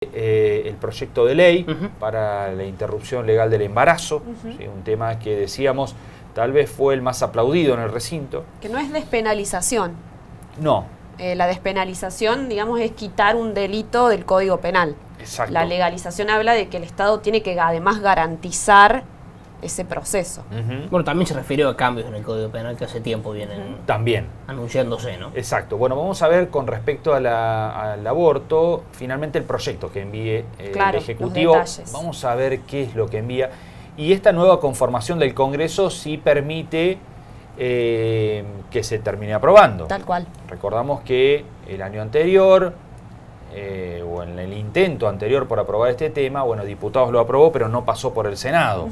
el proyecto de ley para la interrupción legal del embarazo, ¿sí? Un tema que decíamos tal vez fue el más aplaudido en el recinto. Que no es despenalización. No. La despenalización, digamos, es quitar un delito del Código Penal. Exacto. La legalización habla de que el Estado tiene que además garantizar ese proceso. Bueno, también se refirió a cambios en el Código Penal que hace tiempo vienen también anunciándose, ¿no? Exacto. Bueno, vamos a ver con respecto al aborto, finalmente el proyecto que envíe el Ejecutivo. Vamos a ver qué es lo que envía. Y esta nueva conformación del Congreso sí permite que se termine aprobando. Tal cual. Recordamos que el año anterior, o en el intento anterior por aprobar este tema, bueno, diputados lo aprobó, pero no pasó por el Senado.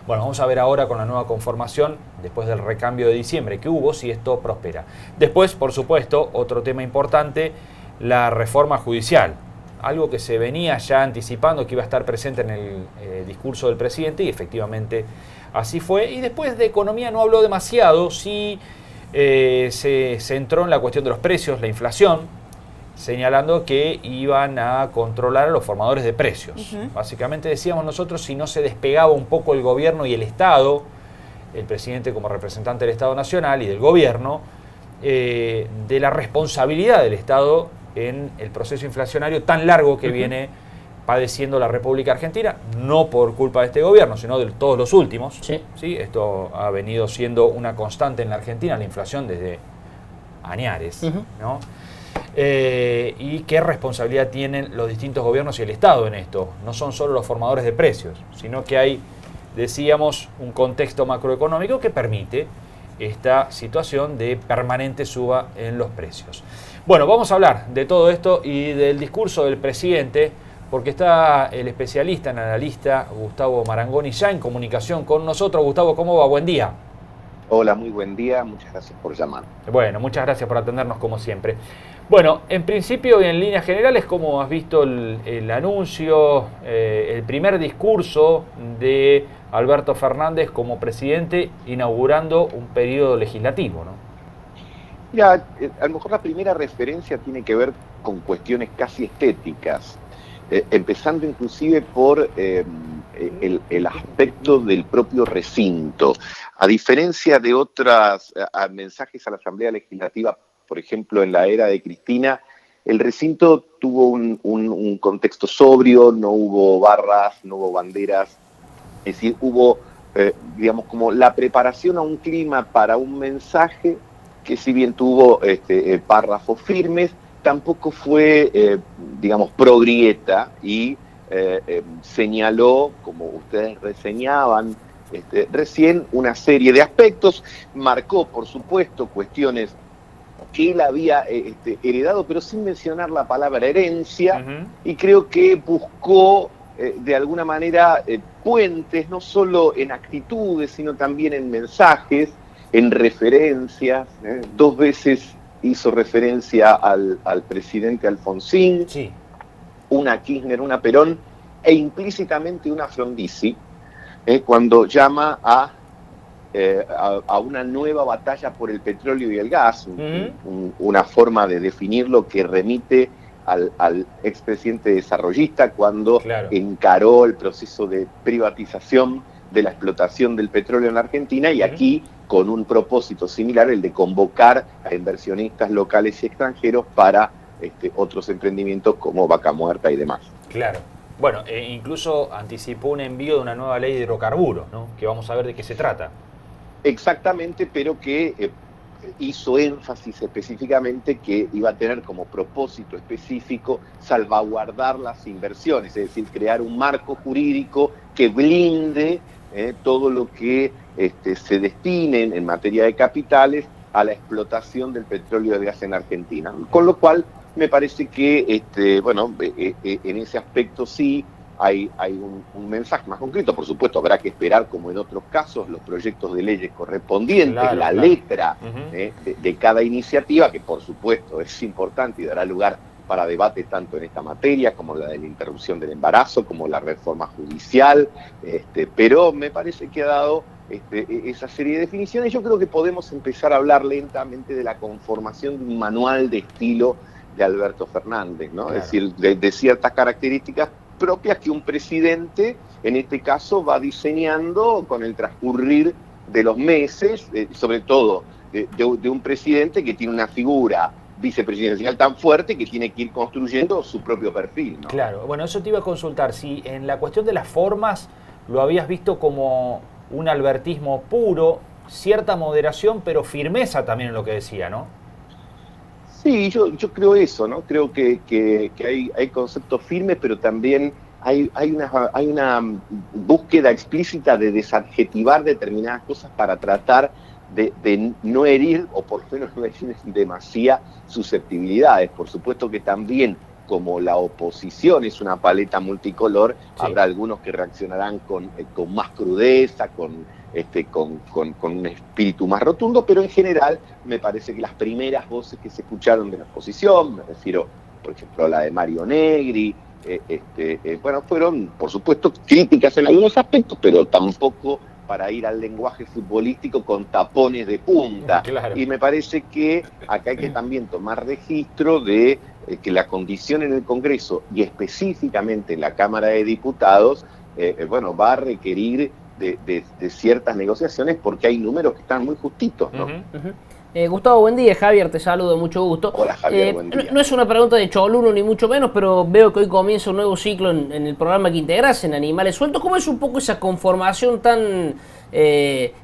Bueno, vamos a ver ahora con la nueva conformación, después del recambio de diciembre que hubo, si esto prospera. Después, por supuesto, otro tema importante, la reforma judicial. Algo que se venía ya anticipando que iba a estar presente en el discurso del presidente, y efectivamente así fue. Y después de economía no habló demasiado, sí se centró en la cuestión de los precios, la inflación, señalando que iban a controlar a los formadores de precios. Básicamente decíamos nosotros, si no se despegaba un poco el gobierno y el Estado, el presidente como representante del Estado Nacional y del gobierno, de la responsabilidad del Estado en el proceso inflacionario tan largo que viene padeciendo la República Argentina, no por culpa de este gobierno, sino de todos los últimos. ¿Sí? Esto ha venido siendo una constante en la Argentina, la inflación desde añares, ¿no? Y qué responsabilidad tienen los distintos gobiernos y el Estado en esto. No son solo los formadores de precios, sino que hay, decíamos, un contexto macroeconómico que permite esta situación de permanente suba en los precios. Bueno, vamos a hablar de todo esto y del discurso del presidente, porque está el especialista, analista Gustavo Marangoni ya en comunicación con nosotros. Gustavo, ¿cómo va? Buen día. Hola, muy buen día, muchas gracias por llamar. Bueno, muchas gracias por atendernos como siempre. Bueno, en principio y en líneas generales, ¿cómo has visto el anuncio, el primer discurso de Alberto Fernández como presidente inaugurando un periodo legislativo, ¿no? Mira, a lo mejor la primera referencia tiene que ver con cuestiones casi estéticas, empezando inclusive por el aspecto del propio recinto. A diferencia de otros mensajes a la Asamblea Legislativa, por ejemplo, en la era de Cristina, el recinto tuvo un contexto sobrio, no hubo barras, no hubo banderas, es decir, hubo, digamos, como la preparación a un clima para un mensaje que si bien tuvo párrafos firmes, tampoco fue, digamos, pro grieta y señaló, como ustedes reseñaban recién, una serie de aspectos, marcó, por supuesto, cuestiones que él había heredado, pero sin mencionar la palabra herencia, y creo que buscó, de alguna manera, puentes, no solo en actitudes, sino también en mensajes, en referencias. Dos veces hizo referencia al presidente Alfonsín, sí, una a Kirchner, una a Perón, e implícitamente una a Frondizi, cuando llama a una nueva batalla por el petróleo y el gas, una forma de definirlo que remite al expresidente desarrollista cuando encaró el proceso de privatización de la explotación del petróleo en la Argentina, y aquí con un propósito similar, el de convocar a inversionistas locales y extranjeros para otros emprendimientos como Vaca Muerta y demás. Claro. Bueno, incluso anticipó un envío de una nueva ley de hidrocarburos, ¿no? Que vamos a ver de qué se trata. Exactamente, pero que hizo énfasis específicamente que iba a tener como propósito específico salvaguardar las inversiones, es decir, crear un marco jurídico que blinde todo lo que se destine en materia de capitales a la explotación del petróleo y del gas en Argentina. Con lo cual, me parece que, en ese aspecto sí hay un mensaje más concreto. Por supuesto, habrá que esperar, como en otros casos, los proyectos de leyes correspondientes, letra de cada iniciativa, que por supuesto es importante y dará lugar para debate tanto en esta materia como la de la interrupción del embarazo, como la reforma judicial, pero me parece que ha dado esa serie de definiciones. Yo creo que podemos empezar a hablar lentamente de la conformación de un manual de estilo de Alberto Fernández, ¿no? Claro. Es decir, de ciertas características propias que un presidente, en este caso, va diseñando con el transcurrir de los meses, sobre todo de un presidente que tiene una figura vicepresidencial tan fuerte que tiene que ir construyendo su propio perfil, ¿no? Claro, bueno, eso te iba a consultar, si en la cuestión de las formas lo habías visto como un albertismo puro, cierta moderación, pero firmeza también en lo que decía, ¿no? Sí, yo creo eso, ¿no? Creo que hay conceptos firmes, pero también hay una búsqueda explícita de desadjetivar determinadas cosas para tratar de no herir, o por lo menos no herir demasiadas susceptibilidades. Por supuesto que también, como la oposición es una paleta multicolor, Sí. habrá algunos que reaccionarán con más crudeza, con un espíritu más rotundo, pero en general me parece que las primeras voces que se escucharon de la oposición, me refiero, por ejemplo, a la de Mario Negri, bueno, fueron, por supuesto, críticas en algunos aspectos, pero tampoco para ir al lenguaje futbolístico con tapones de punta. Claro. Y me parece que acá hay que también tomar registro de que la condición en el Congreso y específicamente en la Cámara de Diputados, bueno, va a requerir de ciertas negociaciones porque hay números que están muy justitos, ¿no? Gustavo, buen día. Javier, te saludo, mucho gusto. Hola, Javier, buen día. No es una pregunta de Choluno ni mucho menos, pero veo que hoy comienza un nuevo ciclo en el programa que integras, en Animales Sueltos. ¿Cómo es un poco esa conformación tan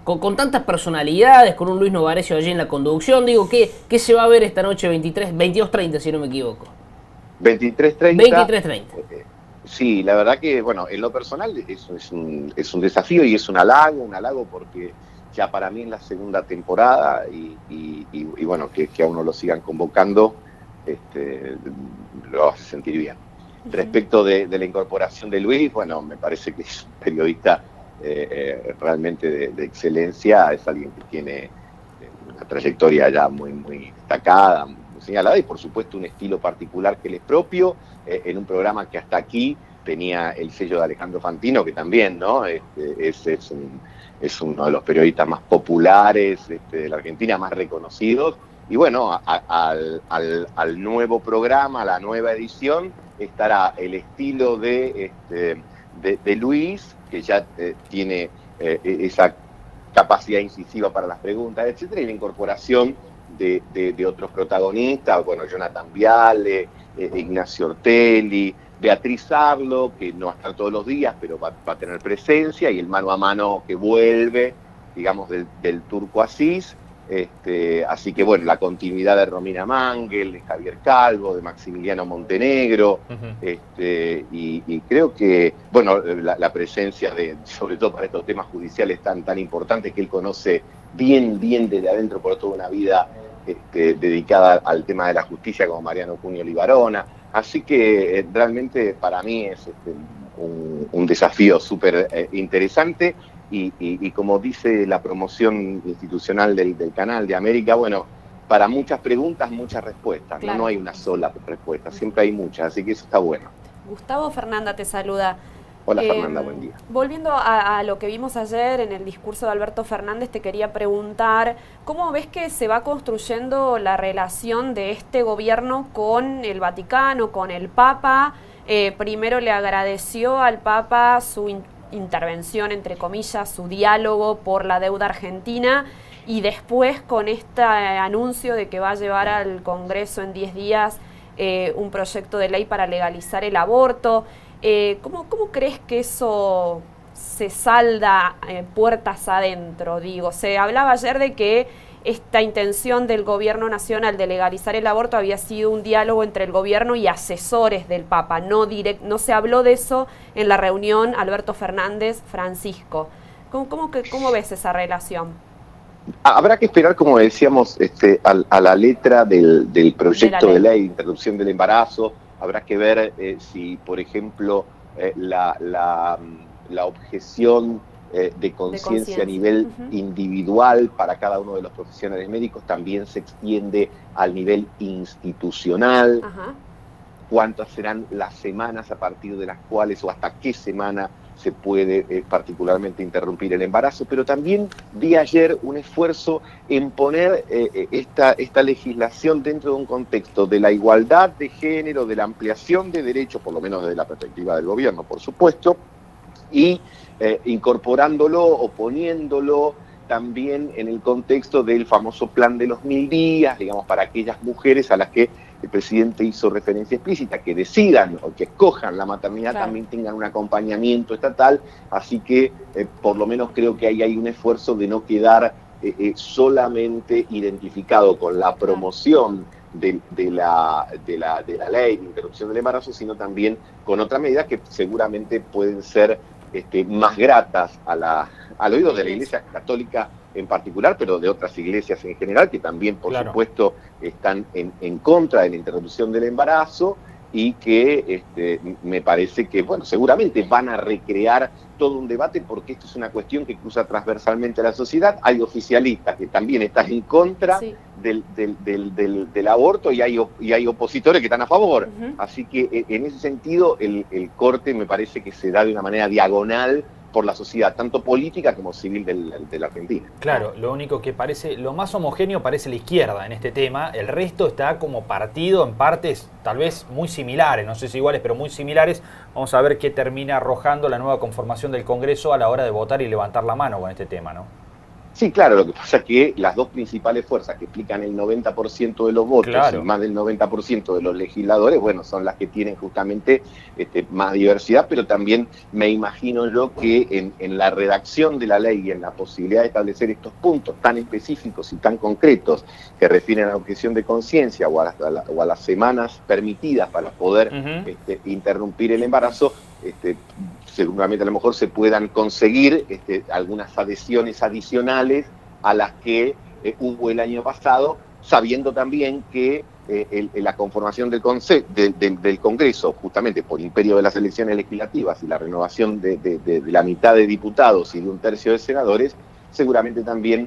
con tantas personalidades, con un Luis Novarecio allí en la conducción? Digo, ¿qué se va a ver esta noche 22:30, si no me equivoco? 23:30. 23:30. Sí, la verdad que, bueno, en lo personal es un desafío y es un halago porque ya para mí es la segunda temporada y bueno, que a uno lo sigan convocando, lo hace sentir bien. Respecto de la incorporación de Luis, bueno, me parece que es un periodista realmente de excelencia, es alguien que tiene una trayectoria ya muy destacada, muy señalada y por supuesto un estilo particular que le es propio, en un programa que hasta aquí tenía el sello de Alejandro Fantino, que también, ¿no? Es uno de los periodistas más populares de la Argentina, más reconocidos. Y bueno, al nuevo programa, a la nueva edición, estará el estilo de Luis, que ya tiene esa capacidad incisiva para las preguntas, etcétera, y la incorporación de otros protagonistas, bueno, Jonathan Viale, Ignacio Ortelli, Beatriz Arlo, que no va a estar todos los días, pero va a tener presencia, y el mano a mano que vuelve, digamos, del Turco Asís. Así que, bueno, la continuidad de Romina Mangel, de Javier Calvo, de Maximiliano Montenegro, y creo que, bueno, la presencia sobre todo para estos temas judiciales tan importantes que él conoce bien desde adentro por toda una vida dedicada al tema de la justicia, como Mariano Cunio Libarona. Así que realmente para mí es un desafío súper interesante y como dice la promoción institucional del canal de América, bueno, para muchas preguntas, muchas respuestas. Claro. No hay una sola respuesta, siempre hay muchas, así que eso está bueno. Gustavo, Fernanda te saluda. Hola Fernanda, buen día. Volviendo a lo que vimos ayer en el discurso de Alberto Fernández, te quería preguntar, ¿cómo ves que se va construyendo la relación de este gobierno con el Vaticano, con el Papa? Primero le agradeció al Papa su intervención, entre comillas, su diálogo por la deuda argentina, y después con este anuncio de que va a llevar al Congreso en 10 días un proyecto de ley para legalizar el aborto. ¿Cómo crees que eso se salda puertas adentro? Digo, se hablaba ayer de que esta intención del gobierno nacional de legalizar el aborto había sido un diálogo entre el gobierno y asesores del Papa. No se habló de eso en la reunión Alberto Fernández-Francisco. ¿Cómo ves esa relación? Habrá que esperar, como decíamos, a la letra del proyecto de ley de interrupción del embarazo. Habrá que ver si, por ejemplo, la objeción de conciencia a nivel individual para cada uno de los profesionales médicos también se extiende al nivel institucional. Cuántas serán las semanas a partir de las cuales o hasta qué semana se puede particularmente interrumpir el embarazo, pero también vi ayer un esfuerzo en poner esta legislación dentro de un contexto de la igualdad de género, de la ampliación de derechos, por lo menos desde la perspectiva del gobierno, por supuesto, y incorporándolo o poniéndolo también en el contexto del famoso plan de los 1000 días, digamos, para aquellas mujeres a las que el presidente hizo referencia explícita, que decidan o que escojan la maternidad, claro, también tengan un acompañamiento estatal, así que por lo menos creo que ahí hay un esfuerzo de no quedar solamente identificado con la promoción de la ley de interrupción del embarazo, sino también con otras medidas que seguramente pueden ser más gratas al oído de la Iglesia Católica en particular, pero de otras iglesias en general, que también, por supuesto, están en contra de la interrupción del embarazo y que me parece que, bueno, seguramente van a recrear todo un debate porque esto es una cuestión que cruza transversalmente a la sociedad. Hay oficialistas que también están en contra del aborto y hay opositores que están a favor. Así que en ese sentido el corte me parece que se da de una manera diagonal por la sociedad, tanto política como civil de la Argentina. Claro, lo único que parece, lo más homogéneo parece la izquierda en este tema, el resto está como partido en partes tal vez muy similares, no sé si iguales, pero muy similares. Vamos a ver qué termina arrojando la nueva conformación del Congreso a la hora de votar y levantar la mano con este tema, ¿no? Sí, claro, lo que pasa es que las dos principales fuerzas que explican el 90% de los votos y más del 90% de los legisladores, bueno, son las que tienen justamente más diversidad, pero también me imagino yo que en la redacción de la ley y en la posibilidad de establecer estos puntos tan específicos y tan concretos que refieren a la objeción de conciencia o a las semanas permitidas para poder interrumpir el embarazo, seguramente a lo mejor se puedan conseguir algunas adhesiones adicionales a las que hubo el año pasado, sabiendo también que la conformación del Congreso, justamente por imperio de las elecciones legislativas y la renovación de la mitad de diputados y de un tercio de senadores, seguramente también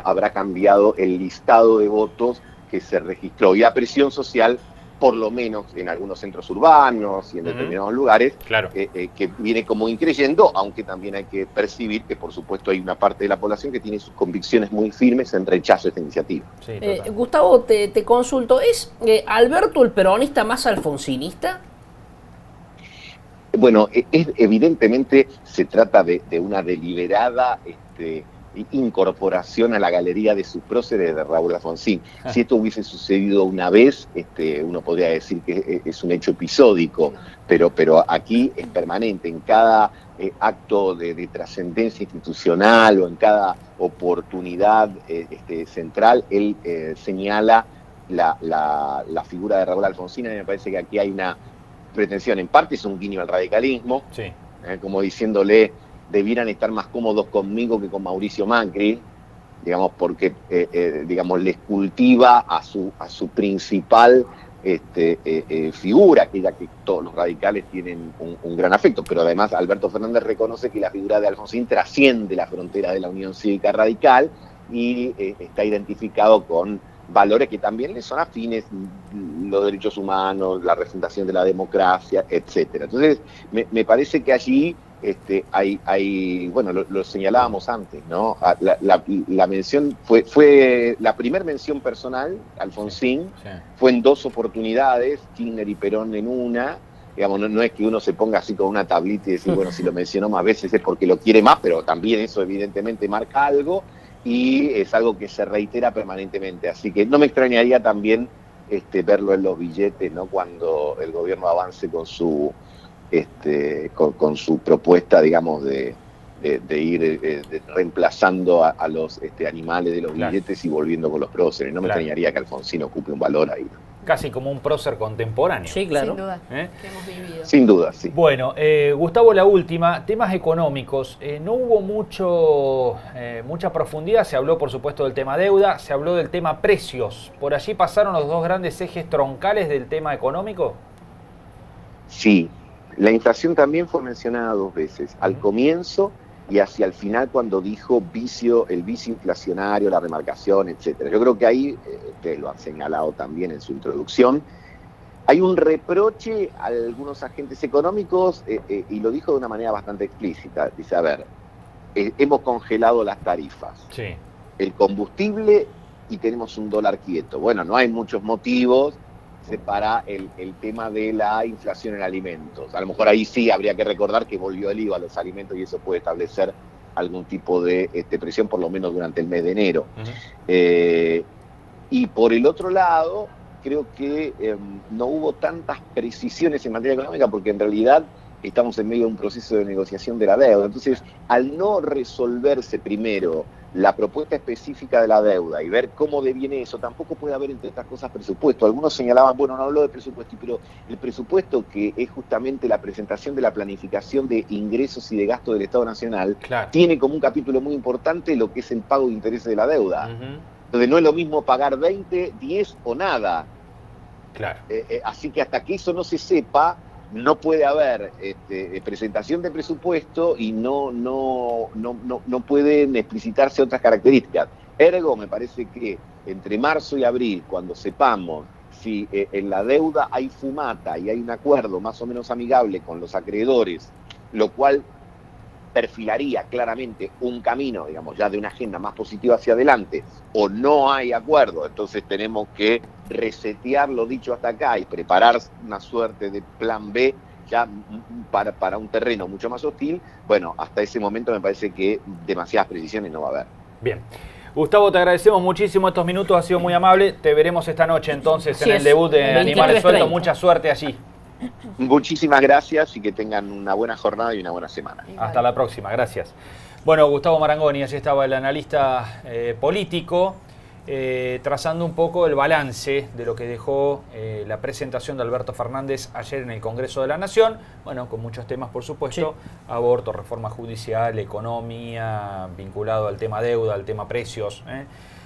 habrá cambiado el listado de votos que se registró. Y a presión social, por lo menos en algunos centros urbanos y en determinados lugares, que viene como increyendo, aunque también hay que percibir que, por supuesto, hay una parte de la población que tiene sus convicciones muy firmes en rechazo a esta iniciativa. Sí, Gustavo, te consulto, ¿es Alberto el peronista más alfonsinista? Bueno, evidentemente se trata de una deliberada incorporación a la galería de sus próceres de Raúl Alfonsín. Si esto hubiese sucedido una vez, uno podría decir que es un hecho episódico, pero aquí es permanente. En cada acto de trascendencia institucional o en cada oportunidad central, él señala la figura de Raúl Alfonsín. A mí me parece que aquí hay una pretensión, en parte es un guiño al radicalismo, como diciéndole: debieran estar más cómodos conmigo que con Mauricio Macri, digamos, porque digamos, les cultiva a su principal figura, aquella que todos los radicales tienen un gran afecto, pero además Alberto Fernández reconoce que la figura de Alfonsín trasciende la frontera de la Unión Cívica Radical y está identificado con valores que también le son afines, los derechos humanos, la refundación de la democracia, etcétera. Entonces, me parece que allí hay bueno, lo señalábamos antes, ¿no? La mención fue la primera mención personal, Alfonsín, fue en dos oportunidades, Kirchner y Perón en una. Digamos, no es que uno se ponga así con una tablita y decir, bueno, si lo mencionó más veces es porque lo quiere más, pero también eso evidentemente marca algo y es algo que se reitera permanentemente. Así que no me extrañaría también verlo en los billetes, ¿no? Cuando el gobierno avance con su propuesta, digamos, de ir reemplazando a los animales de los billetes y volviendo con los próceres. No me extrañaría que Alfonsín ocupe un valor ahí. Casi como un prócer contemporáneo. Sí, claro. Sin duda, que hemos vivido. Sin duda, sí. Bueno, Gustavo, la última, temas económicos. No hubo mucha profundidad, se habló por supuesto del tema deuda, se habló del tema precios. ¿Por allí pasaron los dos grandes ejes troncales del tema económico? Sí, la inflación también fue mencionada dos veces, al comienzo y hacia el final cuando dijo el vicio inflacionario, la remarcación, etcétera. Yo creo que ahí, ustedes lo han señalado también en su introducción, hay un reproche a algunos agentes económicos, y lo dijo de una manera bastante explícita. Dice, a ver, hemos congelado las tarifas, Sí. el combustible y tenemos un dólar quieto. Bueno, no hay muchos motivos para el tema de la inflación en alimentos. A lo mejor ahí sí habría que recordar que volvió el IVA a los alimentos y eso puede establecer algún tipo de presión, por lo menos durante el mes de enero. Y por el otro lado, creo que no hubo tantas precisiones en materia económica porque en realidad estamos en medio de un proceso de negociación de la deuda. Entonces, al no resolverse primero la propuesta específica de la deuda y ver cómo deviene eso, tampoco puede haber, entre estas cosas, presupuesto. Algunos señalaban, bueno, no habló de presupuesto, pero el presupuesto, que es justamente la presentación de la planificación de ingresos y de gastos del Estado Nacional, Claro. tiene como un capítulo muy importante lo que es el pago de intereses de la deuda. Entonces no es lo mismo pagar 20, 10 o nada. Claro. Así que hasta que eso no se sepa, no puede haber presentación de presupuesto y no pueden explicitarse otras características. Ergo, me parece que entre marzo y abril, cuando sepamos si en la deuda hay fumata y hay un acuerdo más o menos amigable con los acreedores, lo cual perfilaría claramente un camino, digamos, ya de una agenda más positiva hacia adelante, o no hay acuerdo, entonces tenemos que resetear lo dicho hasta acá y preparar una suerte de plan B ya para un terreno mucho más hostil. Bueno, hasta ese momento me parece que demasiadas precisiones no va a haber. Bien. Gustavo, te agradecemos muchísimo estos minutos, ha sido muy amable. Te veremos esta noche entonces en el debut de Animales Sueltos. Mucha suerte allí. Muchísimas gracias y que tengan una buena jornada y una buena semana. Hasta la próxima, gracias. Bueno, Gustavo Marangoni, allí estaba el analista político, trazando un poco el balance de lo que dejó la presentación de Alberto Fernández ayer en el Congreso de la Nación. Bueno, con muchos temas, por supuesto, sí. Aborto, reforma judicial, economía, vinculado al tema deuda, al tema precios,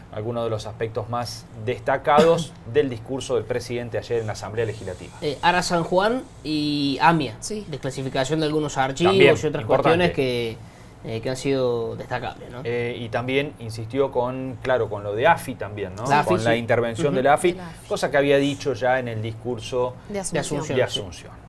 algunos de los aspectos más destacados del discurso del presidente ayer en la Asamblea Legislativa. Ara San Juan y AMIA, sí. Desclasificación de algunos archivos también, y otras importante. Cuestiones que han sido destacables, ¿no? Y también insistió con lo de AFI también, ¿no? La AFI, con la sí. intervención de la AFI, cosa que había dicho ya en el discurso de Asunción. De Asunción.